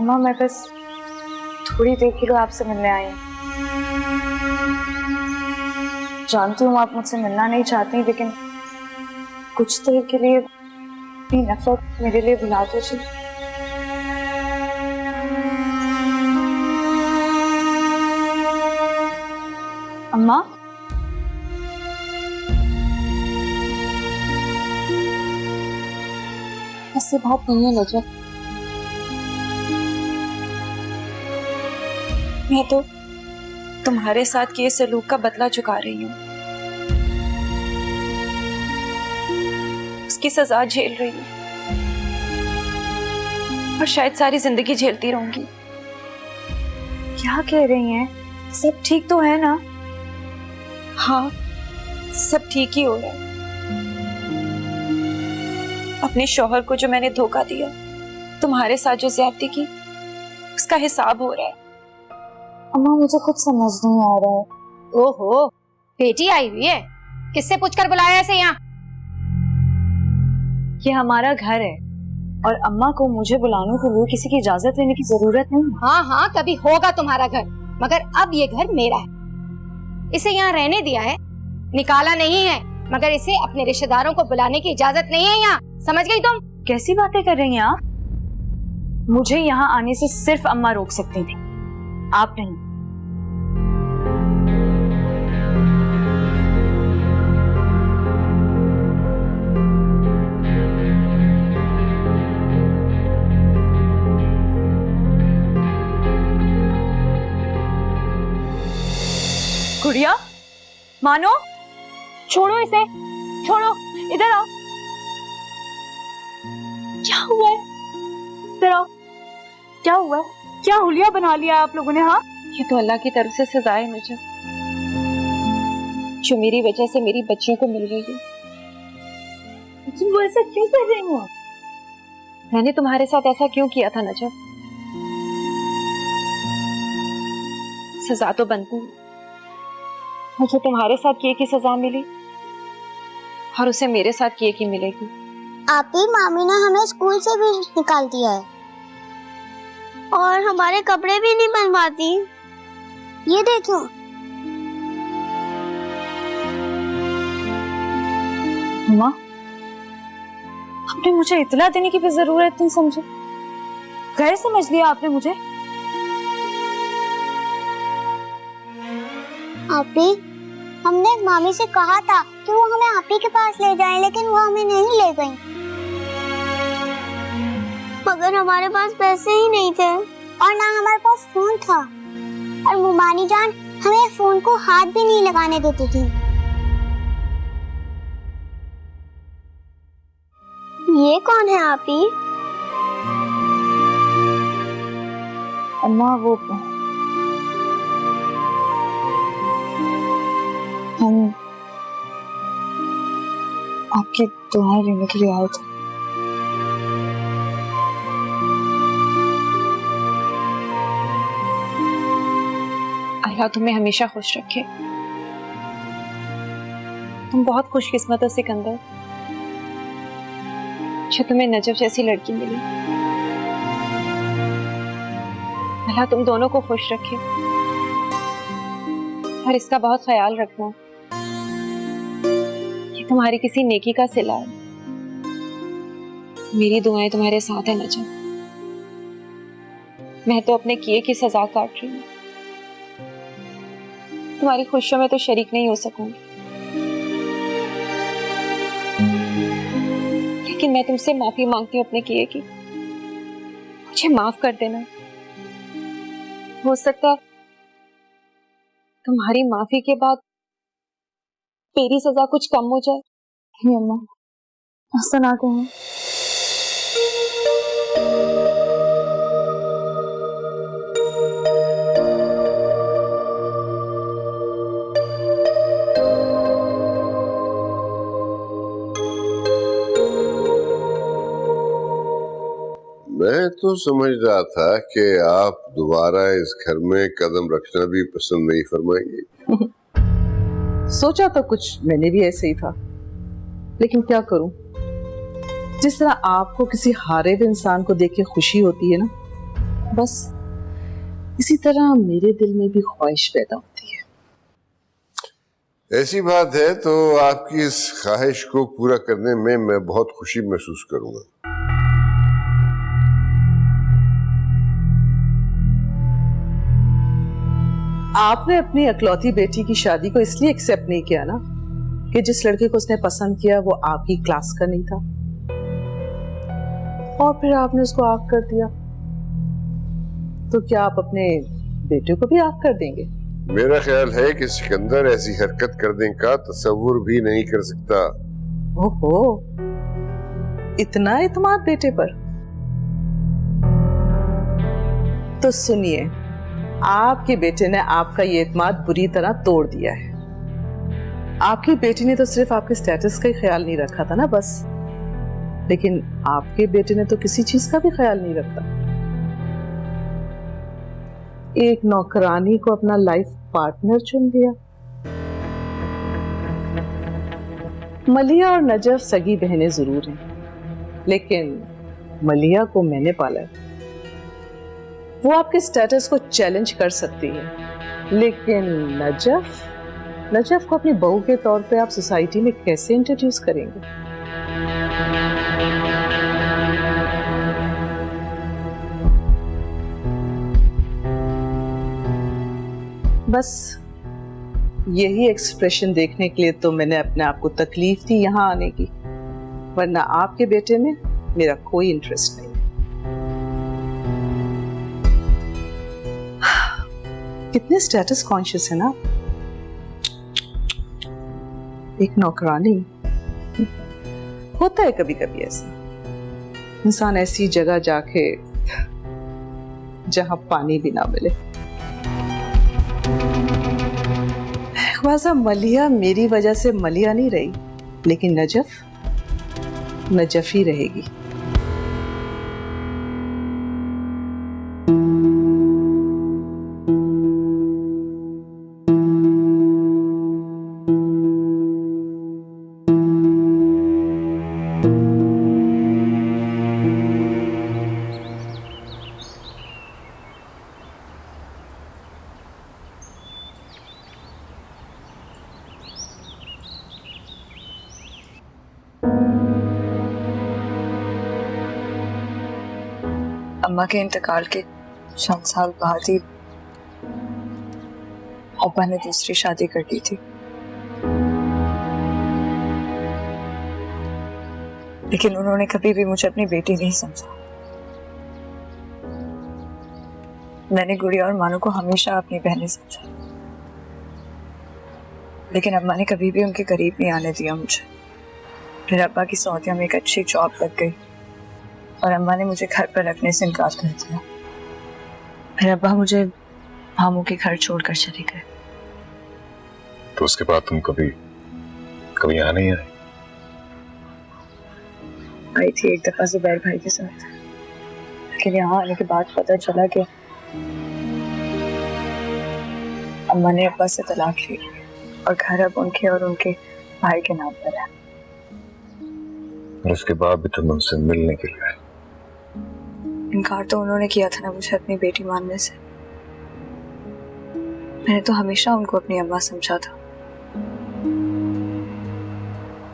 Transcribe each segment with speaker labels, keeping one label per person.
Speaker 1: अम्मा मैं बस थोड़ी देर के लिए आपसे मिलने आई हूँ। जानती हूँ आप मुझसे मिलना नहीं चाहती, लेकिन कुछ देर के लिए अपनी नफरत मेरे लिए भुला दीजिए। अम्मा
Speaker 2: ऐसी बात नहीं है नजर, मैं तो तुम्हारे साथ किए सलूक का बदला चुका रही हूँ। उसकी सजा झेल रही हूँ और शायद सारी जिंदगी झेलती रहूंगी।
Speaker 1: क्या कह रही हैं? सब ठीक तो है ना?
Speaker 2: हाँ, सब ठीक ही हो रहा है। अपने शौहर को जो मैंने धोखा दिया, तुम्हारे साथ जो ज्यादती की, उसका हिसाब हो रहा है।
Speaker 1: अम्मा मुझे कुछ समझ नहीं आ रहा है।
Speaker 3: ओहो, बेटी आई हुई है, किससे पूछकर बुलाया ऐसे यहाँ?
Speaker 1: ये हमारा घर है और अम्मा को मुझे बुलाने के लिए किसी की इजाजत लेने की जरूरत नहीं।
Speaker 3: हाँ हाँ, कभी होगा तुम्हारा घर, मगर अब ये घर मेरा है। इसे यहाँ रहने दिया है, निकाला नहीं है, मगर इसे अपने रिश्तेदारों को बुलाने की इजाजत नहीं है यहाँ। समझ गई तुम?
Speaker 1: कैसी बातें कर रही हैं आप? मुझे यहाँ आने से सिर्फ अम्मा रोक सकती थी, आप नहीं। गुड़िया, मानो,
Speaker 3: छोड़ो इसे, छोड़ो, इधर आओ।
Speaker 1: क्या हुआ है? इधर आओ। क्या हुआ है? क्या हुलिया बना लिया आप लोगों ने? हाँ,
Speaker 2: ये तो अल्लाह की तरफ से सजा है नजर, जो मेरी वजह से मेरी बच्चियों को मिल रही है।
Speaker 1: लेकिन वो ऐसा क्यों कर रही हो?
Speaker 2: मैंने तुम्हारे साथ ऐसा क्यों किया था नजर? सजा तो बनती है। मुझे तुम्हारे साथ किए की सजा मिली और उसे मेरे साथ किए की मिलेगी।
Speaker 4: आपकी मामी ने हमें स्कूल से भी निकाल दिया है और हमारे कपड़े भी नहीं बनवाती। ये देखो।
Speaker 1: माँ, आपने मुझे इतला देने की भी जरूरत नहीं समझी। गैर समझ लिया आपने मुझे।
Speaker 4: आपी, हमने मामी से कहा था कि वो हमें आपी के पास ले जाएं, लेकिन वो हमें नहीं ले गई। मगर हमारे पास पैसे ही नहीं थे और ना हमारे पास फोन था, और मुमानी जान हमें फोन को हाथ भी नहीं लगाने देती थी। ये कौन है आपी?
Speaker 1: अम्मा, वो हम आपकी दुआएं लेने के लिए आए थे।
Speaker 2: अल्लाह तुम्हें हमेशा खुश रखे। तुम बहुत खुशकिस्मत हो सिकंदर, जो तुम्हें नजफ जैसी लड़की मिली। अल्लाह तुम दोनों को खुश रखे और इसका बहुत ख्याल रखना, ये तुम्हारी किसी नेकी का सिला है। मेरी दुआएं तुम्हारे साथ है नजफ। मैं तो अपने किए की सजा काट रही हूँ, तुम्हारी खुशियों में तो शरीक नहीं हो सकूंगी, लेकिन मैं तुमसे माफी मांगती हूँ अपने किए की। मुझे माफ कर देना। हो सकता है तुम्हारी माफी के बाद मेरी सजा कुछ कम हो जाए।
Speaker 1: हे अम्मा, ऐसा ना कहो।
Speaker 5: मैं तो समझ रहा था कि आप दोबारा इस घर में कदम रखना भी पसंद नहीं फरमाएंगे।
Speaker 6: सोचा तो कुछ मैंने भी ऐसे ही था, लेकिन क्या करूं, जिस तरह आपको किसी हारे हुए इंसान को देख के खुशी होती है ना, बस इसी तरह मेरे दिल में भी ख्वाहिश पैदा होती है।
Speaker 5: ऐसी बात है तो आपकी इस ख्वाहिश को पूरा करने में मैं बहुत खुशी महसूस करूंगा।
Speaker 6: आपने अपनी इकलौती बेटी की शादी को इसलिए एक्सेप्ट नहीं किया ना कि जिस लड़के को उसने पसंद किया वो आपकी क्लास का नहीं था, और फिर आपने उसको आग कर दिया। तो क्या आप अपने बेटे को भी आग कर देंगे?
Speaker 5: मेरा ख्याल है कि सिकंदर ऐसी हरकत करने का तस्वुर भी नहीं कर सकता।
Speaker 6: ओहो, इतना इत्मीनान बेटे पर। तो सुनिए, आपके बेटे ने आपका ये इत्मीनान बुरी तरह तोड़ दिया है। आपकी बेटी ने तो सिर्फ आपके स्टेटस का ही ख्याल नहीं रखा था ना बस, लेकिन आपके बेटे ने तो किसी चीज का भी ख्याल नहीं रखता। एक नौकरानी को अपना लाइफ पार्टनर चुन लिया। मलिया और नजफ सगी बहनें जरूर हैं, लेकिन मलिया को मैंने पाला है। वो आपके स्टेटस को चैलेंज कर सकती है, लेकिन नजफ को अपनी बहू के तौर पे आप सोसाइटी में कैसे इंट्रोड्यूस करेंगे? बस यही एक्सप्रेशन देखने के लिए तो मैंने अपने आप को तकलीफ दी यहाँ आने की, वरना आपके बेटे में मेरा कोई इंटरेस्ट नहीं है। कितने स्टेटस कॉन्शियस है ना। एक नौकरानी, होता है कभी कभी ऐसा, इंसान ऐसी जगह जाके जहां पानी भी ना मिले। ख्वाजा मलिया मेरी वजह से मलिया नहीं रही, लेकिन नजफ ही रहेगी।
Speaker 1: अम्मा के इंतकाल के चंद साल बाद ही अब्बा ने दूसरी शादी कर दी थी, लेकिन उन्होंने कभी भी मुझे अपनी बेटी नहीं समझा। मैंने गुड़िया और मानू को हमेशा अपनी बहनें समझा, लेकिन अम्मा ने कभी भी उनके करीब नहीं आने दिया मुझे। फिर अब्बा की सऊदिया में एक अच्छी जॉब लग गई और अम्मा ने मुझे घर पर रखने से इनकार कर दिया। फिर अब्बा मुझे मामू के घर छोड़कर चले गए।
Speaker 7: तो उसके बाद तुम कभी यहाँ नहीं आए?
Speaker 1: आई थी एक दफा जुबैर भाई के साथ, लेकिन यहाँ आने के बाद पता चला कि अम्मा ने अब्बा से तलाक ले ली और घर अब उनके और उनके भाई के नाम पर है।
Speaker 7: और उसके बाद भी तुम उनसे मिलने के लिए?
Speaker 1: इनकार तो उन्होंने किया था ना मुझे अपनी बेटी मानने से। मैंने तो हमेशा उनको अपनी अम्मा समझा था,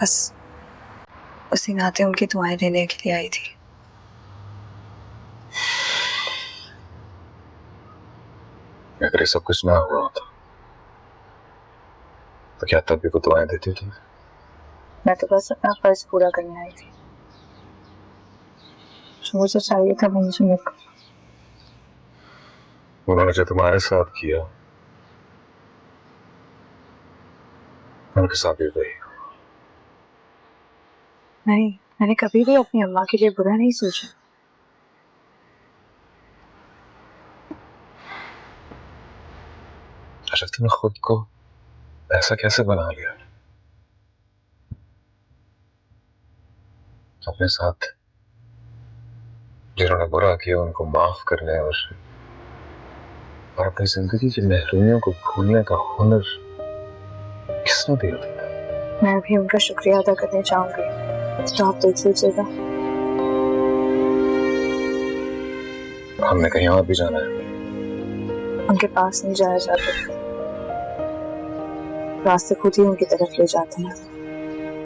Speaker 1: बस उसी नाते उनकी दुआएं लेने के लिए आई थी।
Speaker 7: अगर ये सब कुछ ना हुआ होता तो क्या तब भी वो दुआएं देती थी?
Speaker 1: मैं तो बस अपना फर्ज पूरा करने आई थी। जो मुझे चाहिए था वो मुझे मिल गया।
Speaker 7: उन्होंने जो तुम्हारे साथ किया उनके साथ भी वही।
Speaker 1: नहीं, मैंने कभी भी अपनी अम्मा के लिए बुरा नहीं सोचा।
Speaker 7: अच्छा, तुमने खुद को ऐसा कैसे बना लिया? अपने साथ जिन्होंने बुरा किया उनको माफ करने और अपनी जिंदगी की महरूमियों को भूलने का हुनर किसने दिया था?
Speaker 1: मैं भी उनका शुक्रिया अदा करने चाहूंगी, तो आप देख लीजिएगा।
Speaker 7: हमने कहीं और भी जाना है।
Speaker 1: उनके पास नहीं जाया जाता, रास्ते खुद ही उनकी तरफ ले जाते हैं।